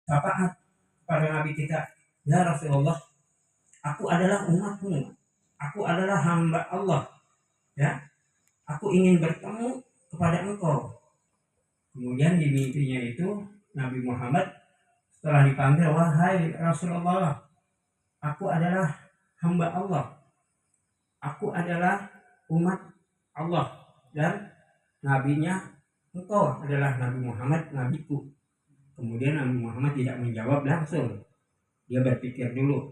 syafaat pada Nabi kita. Ya Rasulullah, aku adalah umatmu, aku adalah hamba Allah, ya, aku ingin bertemu kepada engkau. Kemudian di mimpinya itu Nabi Muhammad setelah dipanggil, wahai Rasulullah, aku adalah hamba Allah, aku adalah umat Allah, dan nabinya engkau adalah Nabi Muhammad, nabiku. Kemudian Nabi Muhammad tidak menjawab langsung, dia berpikir dulu,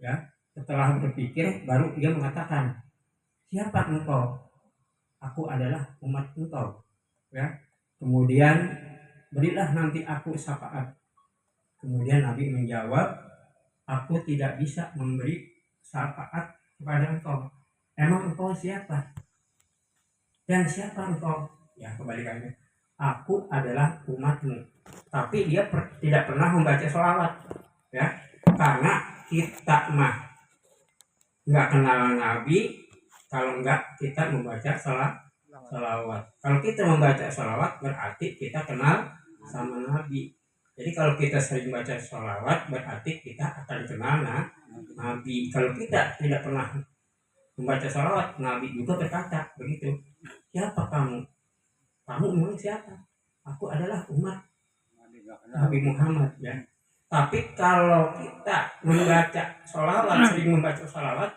ya. Setelah berpikir baru dia mengatakan, siapa engkau? Aku adalah umat engkau, ya. Kemudian berilah nanti aku syafaat. Kemudian Nabi menjawab, aku tidak bisa memberi syafaat kepada engkau. Emang engkau siapa? Dan siapa engkau? Ya, kebalikannya. Aku adalah umatmu. Tapi dia tidak pernah membaca sholawat, ya. Karena kita mah nggak kenal Nabi kalau nggak kita membaca sholawat. Kalau kita membaca sholawat berarti kita kenal sama Nabi. Jadi kalau kita sering baca sholawat berarti kita akan kenal Nabi. Kalau kita tidak pernah membaca sholawat, Nabi juga berkata begitu. Siapa kamu? Kamu memang siapa? Aku adalah umat Nabi Muhammad, ya. Tapi kalau kita membaca sholawat, sering membaca sholawat,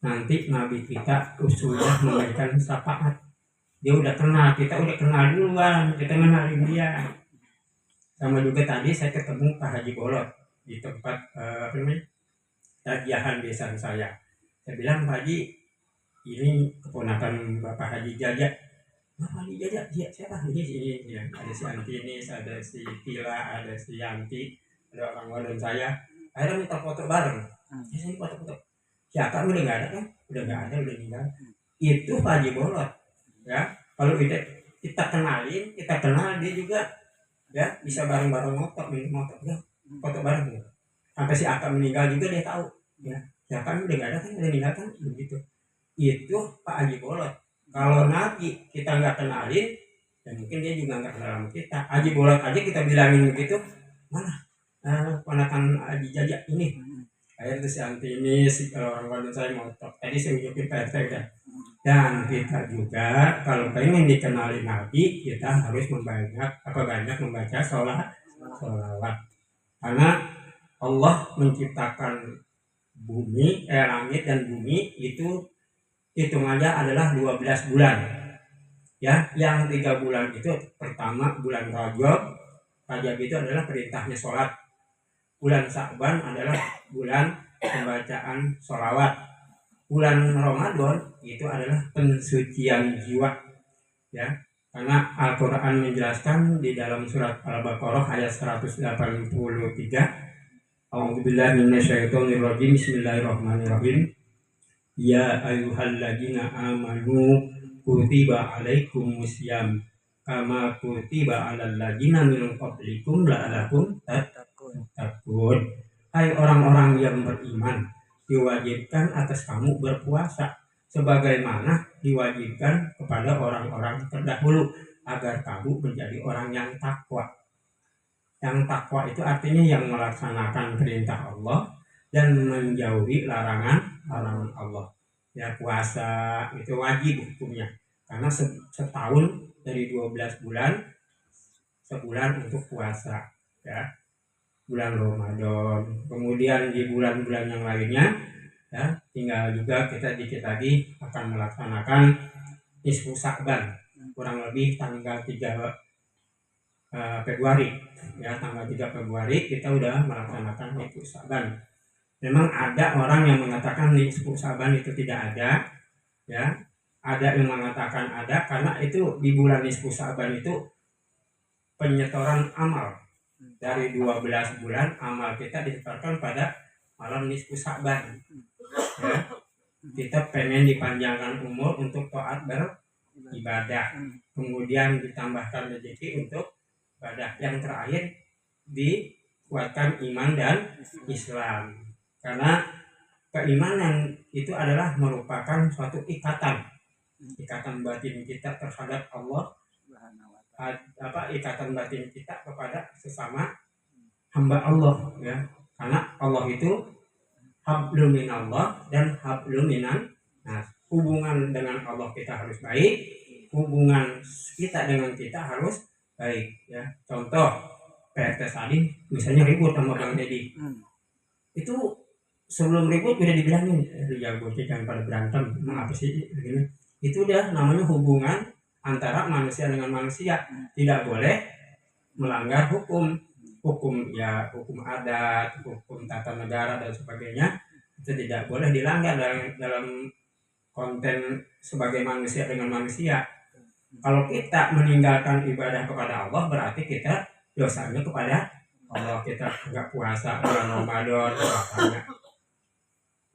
nanti Nabi kita sudah memberikan syafaat. Dia udah kenal, kita udah kenal duluan, kita kenalin dia. Sama juga tadi saya ketemu Pak Haji Bolot di tempat tagihan desa saya. Saya bilang, Pak Haji, ini keponakan Bapak Haji Jaja. Bapak Haji Jaja, dia siapa? Ini ya, ada si Antinis, ada si Tila, ada si Yanti, ada orang dan saya. Akhirnya minta foto bareng. Ya, saya foto-foto. Siapa udah nggak ada kan? Udah nggak ada, udah meninggal. Itu Pak Haji Bolot, ya. Kalau kita kenalin, kita kenal dia juga, ya, bisa bareng-bareng motor, minum motor, ya, foto bareng. Ya. Sampai si Akam meninggal juga dia tahu, ya. Siapa udah nggak ada kan? Udah meninggal kan? Begitu. Itu Pak Haji Bolot. Kalau Nabi kita nggak kenalin, ya mungkin dia juga nggak kenal sama kita. Haji Bolot aja kita bilangin begitu, mana ponakan Haji Jaja ini. Akhirnya si Anti ini, si orang-orang saya motor. Tadi saya ujukin PRT udah. Dan kita juga kalau pengen dikenali Nabi, kita harus banyak membaca sholawat. Karena Allah menciptakan langit dan bumi itu hitungannya adalah 12 bulan. Ya, yang 3 bulan itu pertama bulan Rajab itu adalah perintahnya sholat. Bulan Sya'ban adalah bulan pembacaan sholawat. Bulan Ramadan itu adalah pensucian jiwa, ya. Karena Al-Quran menjelaskan di dalam surat Al-Baqarah ayat 183, A'udzubillahi minasyaitonirrajim, bismillahirrahmanirrahim. Ya ayyuhalladzina amanu kutiba alaikumusiyam kama kutiba alal ladzina min qablikum la'allakum tattaqun. Hai orang-orang yang beriman, diwajibkan atas kamu berpuasa sebagaimana diwajibkan kepada orang-orang terdahulu agar kamu menjadi orang yang takwa. Yang takwa itu artinya yang melaksanakan perintah Allah dan menjauhi larangan Allah. Ya, puasa itu wajib hukumnya karena setahun dari 12 bulan sebulan untuk puasa, ya, bulan Ramadan. Kemudian di bulan-bulan yang lainnya, ya, tinggal juga kita dikit lagi akan melaksanakan nisfu Sya'ban, kurang lebih tanggal 3 Februari, ya, tanggal 3 Februari kita udah melaksanakan nisfu Sya'ban. Memang ada orang yang mengatakan nisfu Sya'ban itu tidak ada, ya. Ada yang mengatakan ada karena itu di bulan nisfu Sya'ban itu penyetoran amal. Dari 12 bulan amal kita disetorkan pada malam nisfu Sya'ban. Ya. Kita pengen dipanjangkan umur untuk taat beribadah. Kemudian ditambahkan rezeki untuk ibadah. Yang terakhir dikuatkan iman dan Islam. Karena keimanan itu adalah merupakan suatu ikatan batin kita terhadap Allah, ikatan batin kita kepada sesama hamba Allah ya. Karena Allah itu hablum minallah dan hablum minan nas. Hubungan dengan Allah kita harus baik, hubungan kita dengan kita harus baik ya. Contoh PRT tadi misalnya ribut sama Bang Dedi, itu sebelum ribut udah dibilangin ya bocah jangan pada berantem, apa sih begini. Itu udah namanya hubungan antara manusia dengan manusia, tidak boleh melanggar hukum ya, hukum adat, hukum tata negara dan sebagainya. Itu tidak boleh dilanggar dalam konten sebagai manusia dengan manusia. Kalau kita meninggalkan ibadah kepada Allah berarti kita dosanya kepada Allah. Kita nggak puasa bulan Ramadan,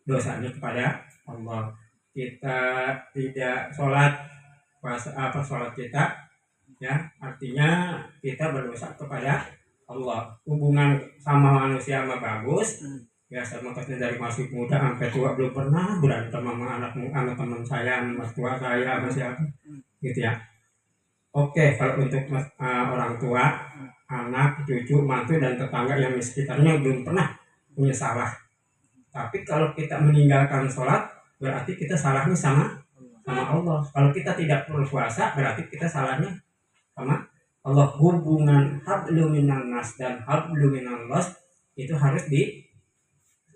dosanya kepada Allah. Kita tidak sholat sholat kita ya, artinya kita berdosa kepada Allah. Hubungan sama manusia mah bagus ya, sama katanya dari masih muda sampai tua belum pernah berantem sama anak teman saya, mertua saya, sama siapa gitu ya. Oke, kalau untuk orang tua, anak, cucu, mantu dan tetangga yang di sekitarnya belum pernah punya salah. Tapi kalau kita meninggalkan sholat berarti kita salahnya sama Allah. Kalau kita tidak berpuasa berarti kita salahnya sama Allah. Hubungan hablum minan nas dan hablum minallah itu harus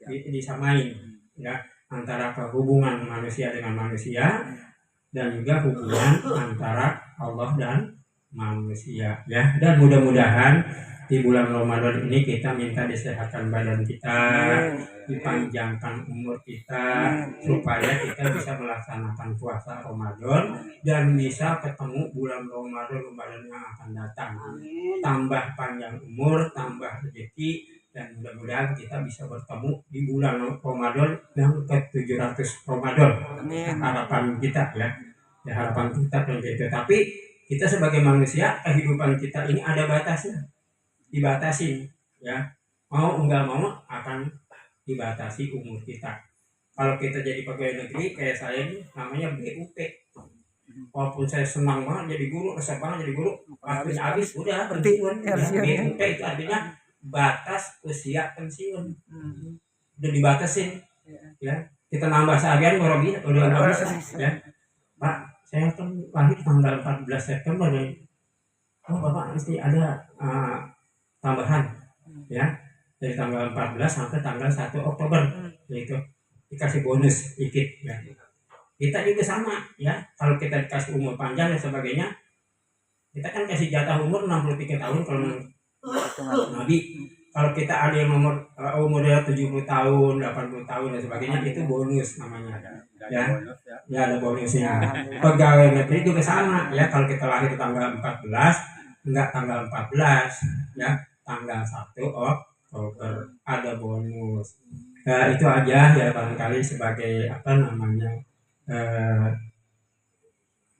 disamain ya, antara hubungan manusia dengan manusia dan juga hubungan antara Allah dan manusia ya. Dan mudah-mudahan di bulan Ramadan ini kita minta disehatkan badan kita, dipanjangkan umur kita, supaya kita bisa melaksanakan puasa Ramadan dan bisa ketemu bulan Ramadan yang akan datang. Tambah panjang umur, tambah rezeki, dan mudah-mudahan kita bisa bertemu di bulan Ramadan yang ke-700 Ramadan. Harapan kita ya, harapan kita begitu. Tapi kita sebagai manusia, kehidupan kita ini ada batasnya, dibatasin ya, mau enggak mau akan dibatasi umur kita. Kalau kita jadi pegawai negeri kayak saya ini namanya BUP, walaupun saya senang banget jadi guru, resep banget jadi guru, waktunya habis udah pensiun ya. BUP itu artinya batas usia pensiun, udah dibatasin ya. Kita nambah seagian udah habis ya. Pak, saya kan lahir tanggal 14 September nih. Oh Bapak mesti ada tambahan ya, dari tanggal 14 sampai tanggal 1 Oktober yaitu dikasih bonus dikit ya. Kita juga sama ya, kalau kita dikasih umur panjang dan sebagainya, kita kan kasih jatah umur 63 tahun kalau Nabi. Kalau kita ada yang umurnya 70 tahun, 80 tahun dan sebagainya, itu bonus namanya ya. Ya ada bonusnya. Pegawai negeri juga sama ya, kalau kita lahir tanggal 14 enggak tanggal 14 ya, tanggal 1 Oktober ada bonus. Itu aja ya, barangkali sebagai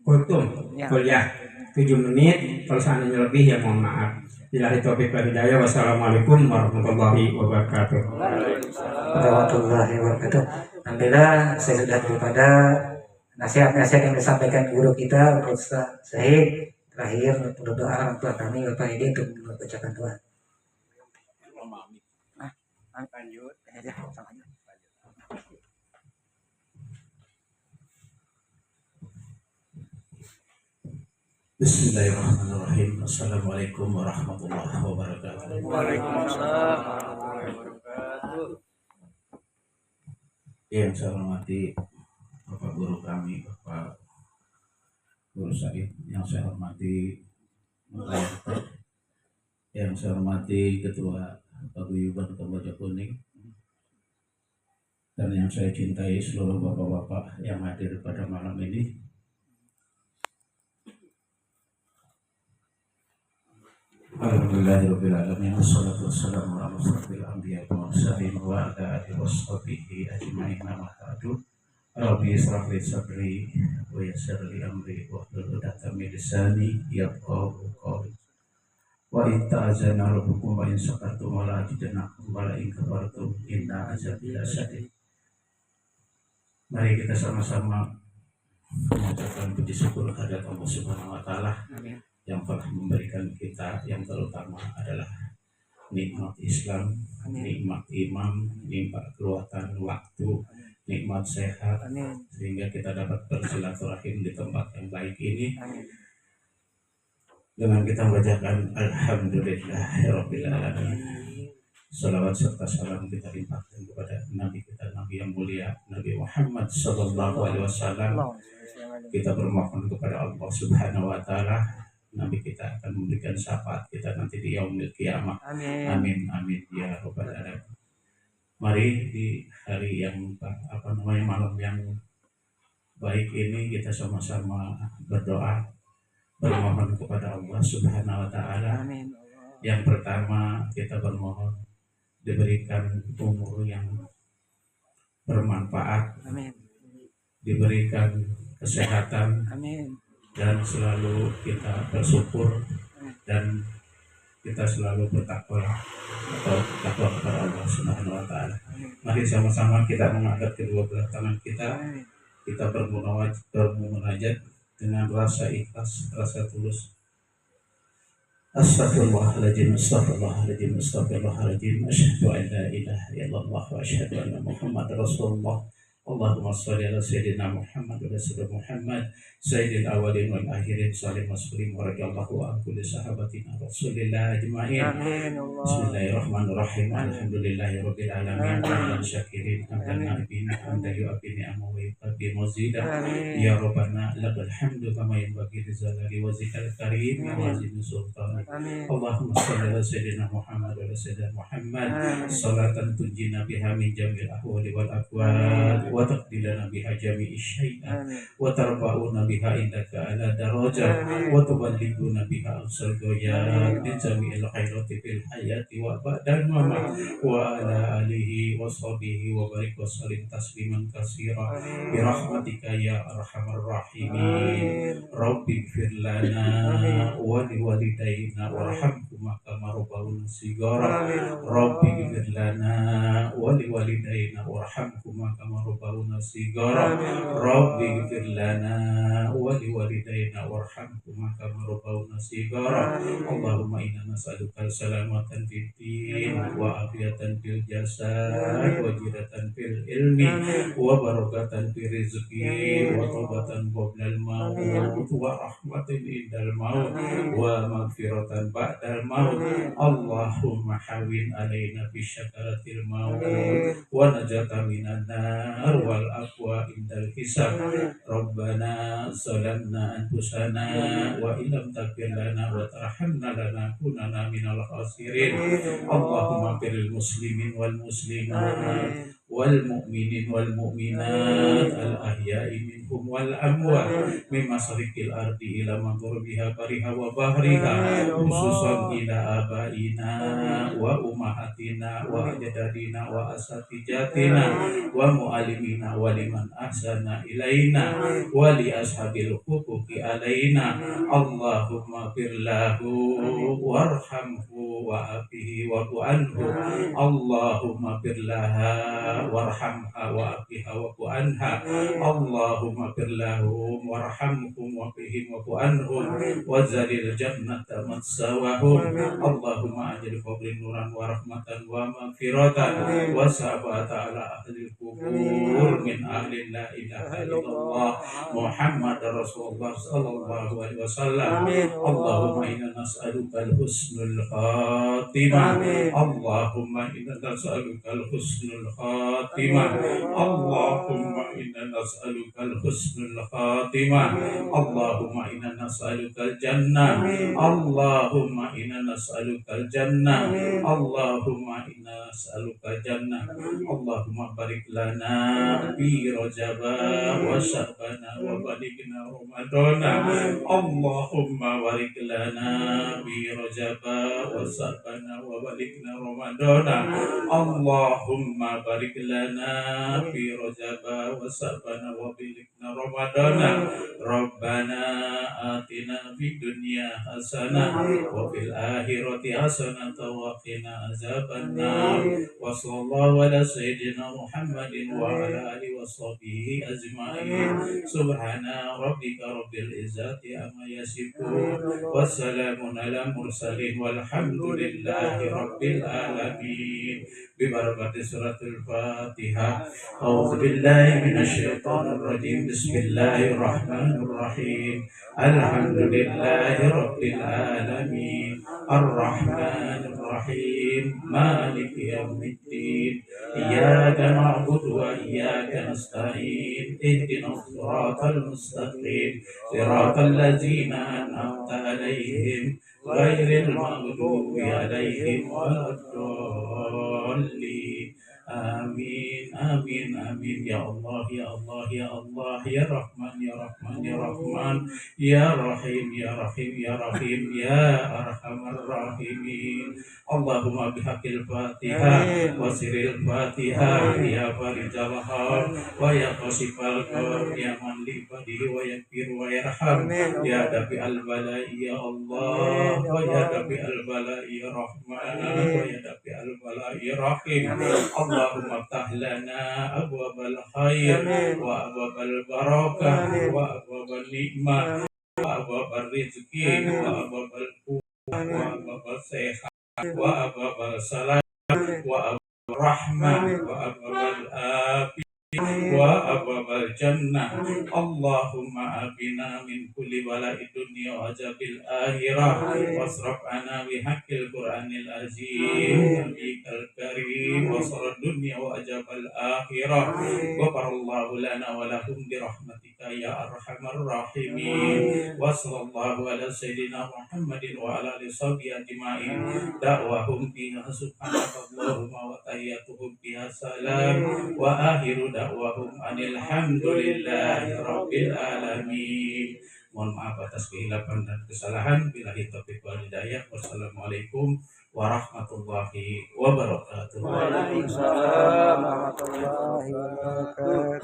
kultum kuliah 7 menit. Kalau seandainya lebih ya mohon maaf. Billahi taufiq wal hidayah. Wassalamualaikum warahmatullahi wabarakatuh. Warahmatullahi wabarakatuh. Alhamdulillah saya sudah daripada nasihat-nasihat yang disampaikan guru kita Ustaz Syahid. Terakhir berdoa orang tua kami Bapak Edi untuk membacakan doa. Lanjut. Bismillahirrahmanirrahim. Assalamualaikum warahmatullahi wabarakatuh. Waalaikumsalam warahmatullahi wabarakatuh. Yang saya hormati Bapak Guru kami, Bapak Guru Said. Yang saya hormati yang saya hormati Ketua Paguyuban Kamboja Kuning, dan yang saya cintai seluruh bapak-bapak yang hadir pada malam ini. Alhamdulillahirabbil alamin, wassalatu wassalamu ala asyrofil anbiya'i wal mursalin wa ala alihi washabihi ajmain. Amma ba'du. Rabbi ishrah li sadri wa yassir li amri wahlul 'uqdatam min lisani yafqahu qawli. Wa in ta'azzana rabbukum wa in syakartum la azidannakum wa la in kafartum inna azabi lasyadid. Mari kita sama-sama mengucapkan puji syukur kehadirat Allah Subhanahu wa taala yang telah memberikan kita yang terutama adalah nikmat Islam, nikmat iman, nikmat keluatan waktu, nikmat sehat, sehingga kita dapat bersilaturahim di tempat yang baik ini dengan kita membacakan Alhamdulillahirabbil alamin. Salawat serta salam kita limpahkan kepada Nabi kita, Nabi yang mulia, Nabi Muhammad sallallahu alaihi wasallam. Kita bermohon kepada Allah Subhanahu wa taala, Nabi kita akan memberikan syafaat kita nanti di yaumil qiyamah. Amin amin ya rabbal alamin. Mari di hari yang malam yang baik ini kita sama-sama berdoa, bermohon kepada Allah Subhanahu wa taala. Yang pertama kita bermohon diberikan umur yang bermanfaat, diberikan kesehatan, dan selalu kita bersyukur dan kita selalu bertakwa kepada Allah Subhanahu wa taala. Mari sama-sama kita mengangkat kedua belah tangan kita, kita bermunajat dengan rasa ikhlas, rasa tulus. Astagfirullahaladzim, astagfirullahaladzim, astagfirullahaladzim. Asyhadu an la ilaha illallah wa asyhadu anna Muhammadar Rasulullah. Allahumma shalli ala sayyidina Muhammad wa ala Muhammad sayyidil awwalin wal akhirin. Salim wassalim wa radhiyallahu an kulli sahabatina Rasulillah ajma'in. Bismillahirrahmanirrahim. Alhamdulillahirabbil alamin. Hamdan syakirin, hamdan nabiyyin, hamdan yu'abbini amma wa yuqaddi mazida. Ya rabbana lakal hamdu kama yanbaghi li jalali wajhikal karim wa azimi sultanik. Allahumma shalli ala sayyidina Muhammad wa ala sayyidina Muhammad salatan tunjina biha min jamil ahwali wal aqwal wa taqdilana biha jami'i syai'an wa tarfa'una biha indaka ala darajat wa tuballighuna biha aqsal ghayat min jami'il khairati fil hayati wa ba'dal mamat wa ala alihi wa sahbihi wa barik wa sallim tasliman katsira bi rahmatika ya arhamar rahimin. Rabbi ighfir lana wa li walidayna warhamhuma kama rabbauna shighara. Rabbi ighfir lana wa li walidayna warhamhuma kama rabbauna shighara. Rabbi ighfir lana wa li walidayna warhamhuma kama rabbauna shighara. Allahumma inna nas'aluka salamatan fid din wa afiyatan fil jasad wa jiratan fil ilmi wa barakatan fil rizqi wa taubatan qablal maut wa rahmatan indal maut wa maghfiratan ba'dal maut. Allahumma hawin alaina bi syakaratil maut wa najatan minan nar wal aqwa indal hisab. Rabbana zalamna anfusana wa illam taghfir lana wa tarhamna lanakunanna minal khasirin. Allahumma birril muslimin wal muslimat wal mu'minin wal mu'minat al ahya'i minhum wal amwat min masriqil ardi ila maghribiha bariha wa bahriha, khususan ila abaina wa ummahatina wa ajdadina wa asatijatina wa muallimina wa liman ahsana ilaina wa li ashabil huquqi alaina. Allahumma birlahu warhamhu wa afihi wa anhu. Allahumma birlaha warhamha wa afiha wa anha. Allahumma birlahum warhamhum wa fihim wa anhum wa zalil jannata matsawahum. Allahumma ajil qabri nuran wa rahmatan wa maghfiratan wa sabata ala ahli kubur min ahli la ilaha illallah Muhammad Rasulullah sallallahu alaihi wasallam. Allahumma inna nas'aluka al-husnul khatimah. Allahumma inna nas'aluka al-husnul khatimah. Allahumma inna nas'aluka al-husnul khatimah. Allahumma inna nas'aluka al-jannah. Allahumma inna nas'aluka al-jannah. Allahumma inna nas'aluka al-jannah. Allahumma barik lana fi rajaba wa sya'bana wa balighna ramadana. Allahumma barik lana fi rajaba wa sya'bana wa balighna ramadana. Allahumma barik لنا في رجب وشعبان وبلغنا رمضان ربنا آتنا في الدنيا حسنة وفي الآخرة حسنة وقنا عذاب النار وصلى الله على سيدنا محمد وعلى آله وصحبه أجمعين سبحان ربك رب العزة عما يصفون والسلام على المرسلين والحمد لله رب العالمين ببركة سورة الفاتحة أعوذ بالله من الشيطان الرجيم بسم الله الرحمن الرحيم الحمد لله رب العالمين الرحمن الرحيم مالك يوم الدين إياك نعبد وإياك نستعين اهدنا الصراط المستقيم صراط الذين أنعمت عليهم غير المغضوب عليهم ولا الضالين آمين آمين آمين يا الله يا الله يا الله يا رحمن يا رحمن يا رحمن يا رحيم يا رحيم يا رحيم يا أرحم الراحمين اللهم بحق الفاتحة وسر الفاتحة يا فارج الهام ويا كاشف الغم يا من لعباده ويغفر ويرحم يا دافع البلاء يا الله ويا دافع البلاء يا رحمن ويا دافع البلاء يا رحيم اللهم افتح لنا أبواب الخير وأبواب البركة وأبواب النعمة وأبواب الرزق وأبواب القوة وأبواب الصحة وأبواب السلام وأبواب الرحمة وأبواب العافية وأبواب الجنة اللهم أبنا من كل بلاء الدنيا وعذاب الآخرة واصرف عنا بحق القرآن العظيم نبيك الكريم وصر الدنيا وعذاب الآخرة غفر الله لنا ولكم برحمتك يا أرحم الراحمين وصلى الله على سيدنا محمد وعلى آله وصحبه أجمعين دعواهم فيها سبحانك اللهم وتحياتهم فيها سلام وآخر دعواهم أن الحمد لله رب العالمين. Mohon maaf atas kehilapan dan kesalahan. Billahi taufiq wal hidayah. Wassalamualaikum warahmatullahi wabarakatuh. Waalaikumsalam warahmatullahi wabarakatuh.